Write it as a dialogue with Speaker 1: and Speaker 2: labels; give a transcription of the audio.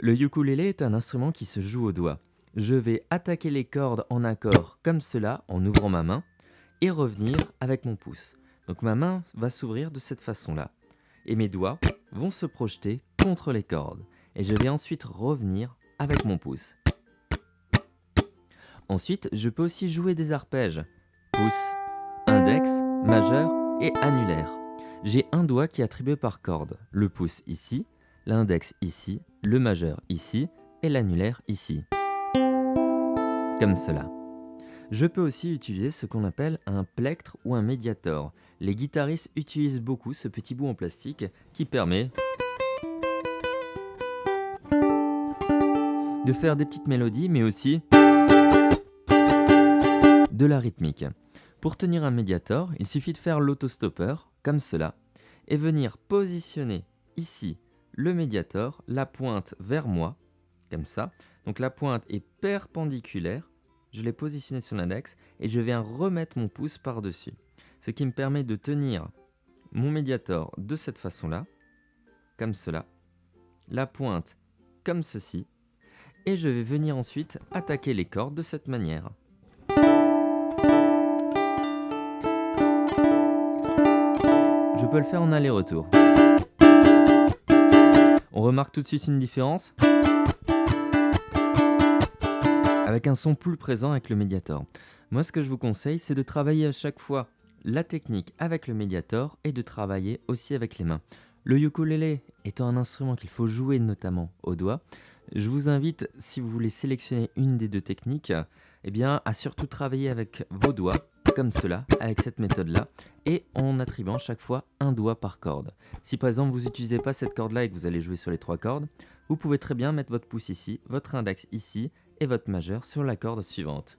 Speaker 1: Le ukulélé est un instrument qui se joue au doigt. Je vais attaquer les cordes en accord comme cela en ouvrant ma main et revenir avec mon pouce. Donc ma main va s'ouvrir de cette façon-là et mes doigts vont se projeter contre les cordes et je vais ensuite revenir avec mon pouce. Ensuite, je peux aussi jouer des arpèges. Pouce, index, majeur et annulaire. J'ai un doigt qui est attribué par corde. Le pouce ici, l'index ici, le majeur ici et l'annulaire ici. Comme cela. Je peux aussi utiliser ce qu'on appelle un plectre ou un médiator. Les guitaristes utilisent beaucoup ce petit bout en plastique qui permet de faire des petites mélodies mais aussi de la rythmique. Pour tenir un médiator, il suffit de faire l'autostoppeur, comme cela, et venir positionner ici le médiator, la pointe vers moi, comme ça. Donc la pointe est perpendiculaire, je l'ai positionné sur l'index, et je viens remettre mon pouce par-dessus. Ce qui me permet de tenir mon médiator de cette façon-là, comme cela, la pointe comme ceci, et je vais venir ensuite attaquer les cordes de cette manière. Je peux le faire en aller-retour. On remarque tout de suite une différence avec un son plus présent avec le médiator. Moi, ce que je vous conseille, c'est de travailler à chaque fois la technique avec le médiator et de travailler aussi avec les mains. Le ukulélé étant un instrument qu'il faut jouer notamment au doigt, je vous invite, si vous voulez sélectionner une des deux techniques, eh bien, à surtout travailler avec vos doigts, comme cela, avec cette méthode-là, et en attribuant chaque fois un doigt par corde. Si par exemple vous n'utilisez pas cette corde-là et que vous allez jouer sur les 3 cordes, vous pouvez très bien mettre votre pouce ici, votre index ici et votre majeur sur la corde suivante.